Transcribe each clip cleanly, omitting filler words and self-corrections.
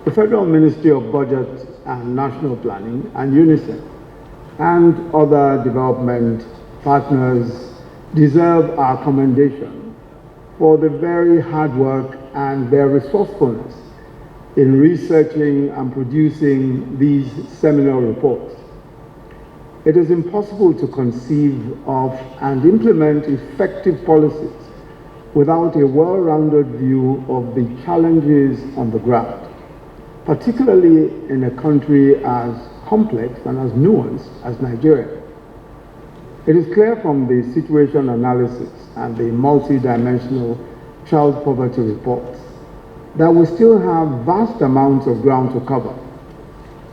The Federal Ministry of Budget and National Planning and UNICEF and other development partners deserve our commendation for the very hard work and their resourcefulness in researching and producing these seminal reports. It is impossible to conceive of and implement effective policies without a well-rounded view of the challenges on the ground, particularly in a country as complex and as nuanced as Nigeria. It is clear from the situation analysis and the multi-dimensional child poverty reports that we still have vast amounts of ground to cover,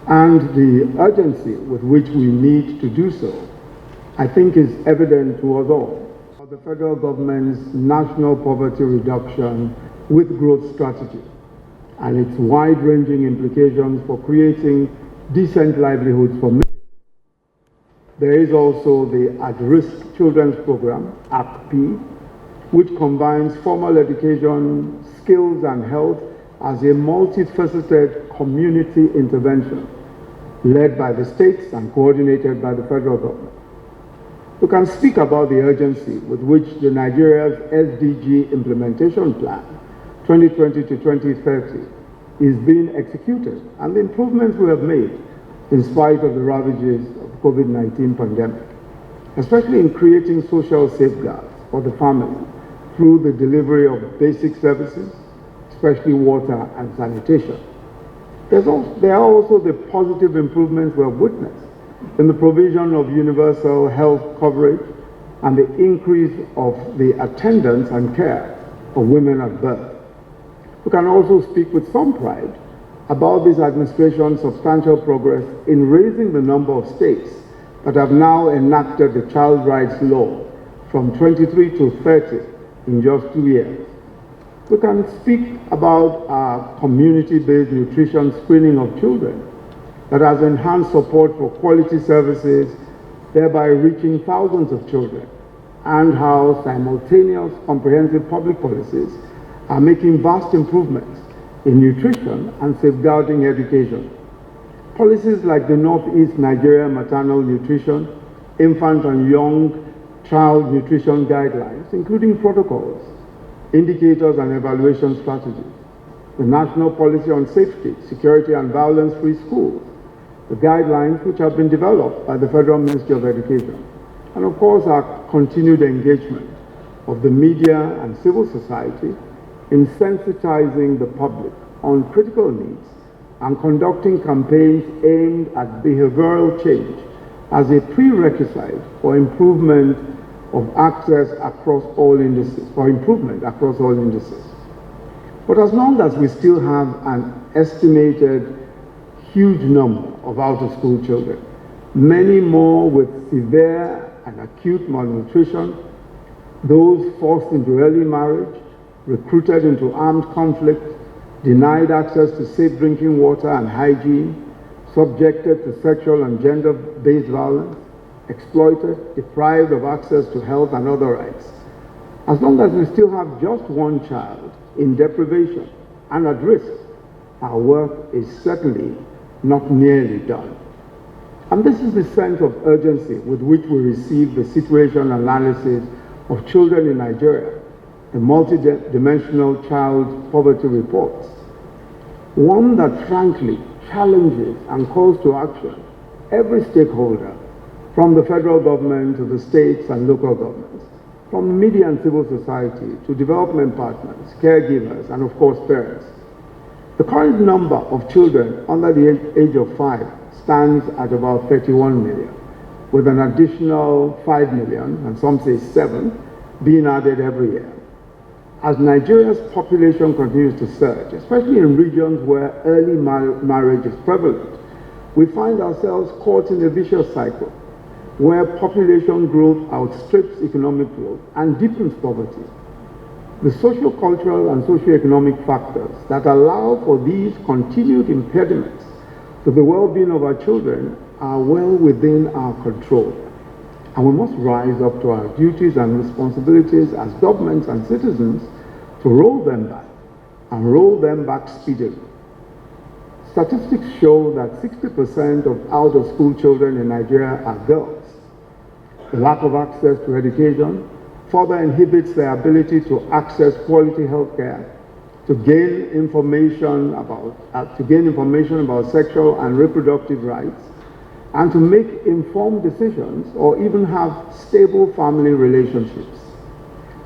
and the urgency with which we need to do so, I think, is evident to us all. The federal government's national poverty reduction with growth strategy and its wide-ranging implications for creating decent livelihoods for many. There is also the At-Risk Children's Program, ACP, which combines formal education, skills, and health as a multifaceted community intervention led by the states and coordinated by the federal government. We can speak about the urgency with which the Nigeria's SDG implementation plan 2020 to 2030 is being executed and the improvements we have made in spite of the ravages of the COVID-19 pandemic, especially in creating social safeguards for the family through the delivery of basic services, especially water and sanitation. There are also the positive improvements we have witnessed in the provision of universal health coverage and the increase of the attendance and care of women at birth. We can also speak with some pride about this administration's substantial progress in raising the number of states that have now enacted the child rights law from 23 to 30 in just 2 years. We can speak about our community-based nutrition screening of children that has enhanced support for quality services, thereby reaching thousands of children, and how simultaneous comprehensive public policies are making vast improvements in nutrition and safeguarding education. Policies like the Northeast Nigeria Maternal Nutrition, Infant and Young Child Nutrition Guidelines, including protocols, indicators and evaluation strategies, the National Policy on Safety, Security and Violence-Free Schools, the guidelines which have been developed by the Federal Ministry of Education, and of course our continued engagement of the media and civil society in sensitizing the public on critical needs and conducting campaigns aimed at behavioral change as a prerequisite for improvement of access across all indices, for improvement across all indices. But as long as we still have an estimated huge number of out-of-school children, many more with severe and acute malnutrition, those forced into early marriage, recruited into armed conflict, denied access to safe drinking water and hygiene, subjected to sexual and gender-based violence, exploited, deprived of access to health and other rights. As long as we still have just one child in deprivation and at risk, our work is certainly not nearly done. And this is the sense of urgency with which we receive the situation analysis of children in Nigeria, the multi-dimensional child poverty reports, one that frankly challenges and calls to action every stakeholder, from the federal government to the states and local governments, from media and civil society to development partners, caregivers, and of course parents. The current number of children under the age of 5 stands at about 31 million, with an additional 5 million, and some say 7, being added every year. As Nigeria's population continues to surge, especially in regions where early marriage is prevalent, we find ourselves caught in a vicious cycle where population growth outstrips economic growth and deepens poverty. The socio-cultural and socio-economic factors that allow for these continued impediments to the well-being of our children are well within our control. And we must rise up to our duties and responsibilities as governments and citizens to roll them back, and roll them back speedily. Statistics show that 60% of out-of-school children in Nigeria are girls. The lack of access to education further inhibits their ability to access quality health care, to gain information about sexual and reproductive rights, and to make informed decisions or even have stable family relationships.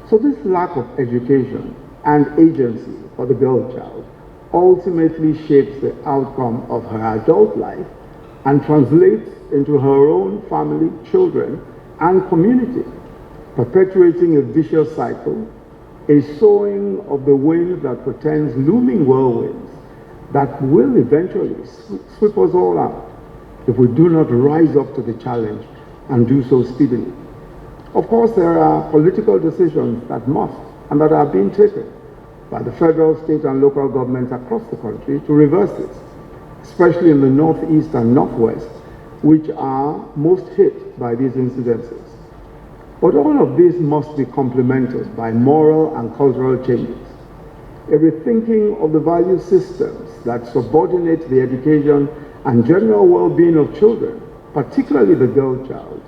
So this lack of education and agency for the girl child ultimately shapes the outcome of her adult life and translates into her own family, children, and community, perpetuating a vicious cycle, a sowing of the wind that portends looming whirlwinds that will eventually sweep us all out if we do not rise up to the challenge and do so speedily. Of course, there are political decisions that must and that are being taken by the federal, state, and local governments across the country to reverse this, especially in the northeast and northwest, which are most hit by these incidences. But all of this must be complemented by moral and cultural changes, a rethinking of the value systems that subordinate the education and general well-being of children, particularly the girl child,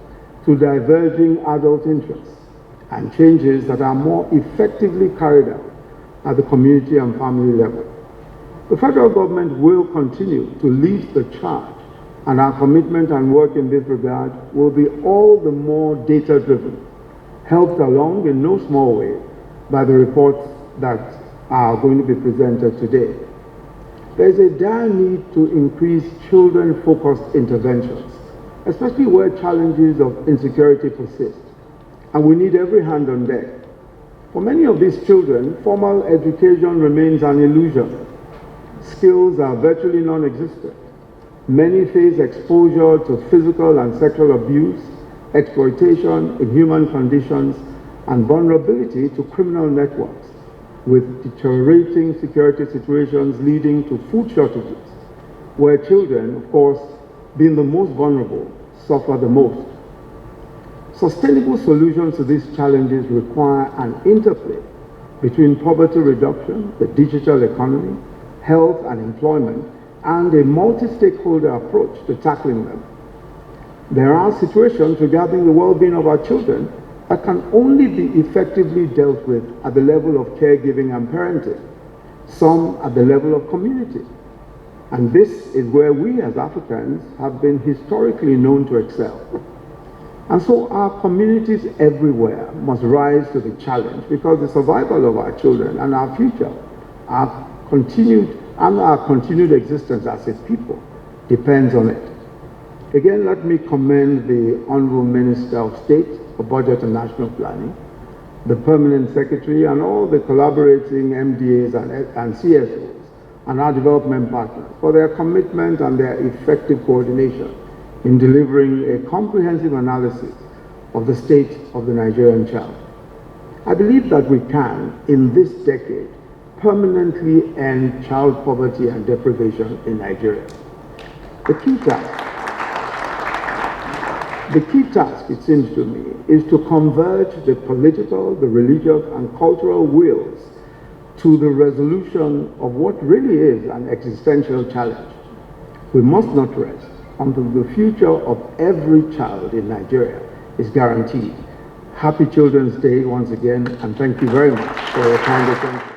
to diverging adult interests, and changes that are more effectively carried out at the community and family level. The federal government will continue to lead the charge, and our commitment and work in this regard will be all the more data-driven, helped along in no small way by the reports that are going to be presented today. There is a dire need to increase children-focused interventions, especially where challenges of insecurity persist, and we need every hand on deck. For many of these children, formal education remains an illusion. Skills are virtually non-existent. Many face exposure to physical and sexual abuse, exploitation, inhuman conditions, and vulnerability to criminal networks, with deteriorating security situations leading to food shortages, where children, of course, being the most vulnerable, suffer the most. Sustainable solutions to these challenges require an interplay between poverty reduction, the digital economy, health and employment, and a multi-stakeholder approach to tackling them. There are situations regarding the well-being of our children that can only be effectively dealt with at the level of caregiving and parenting, some at the level of community. And this is where we as Africans have been historically known to excel. And so our communities everywhere must rise to the challenge, because the survival of our children and our future, our continued existence as a people depends on it. Again, let me commend the Honorable Minister of State for Budget and National Planning, the Permanent Secretary, and all the collaborating MDAs and CSOs and our development partners for their commitment and their effective coordination in delivering a comprehensive analysis of the state of the Nigerian child. I believe that we can, in this decade, permanently end child poverty and deprivation in Nigeria. The key task, it seems to me, is to converge the political, the religious, and cultural wills to the resolution of what really is an existential challenge. We must not rest until the future of every child in Nigeria is guaranteed. Happy Children's Day once again, and thank you very much for your kind attention.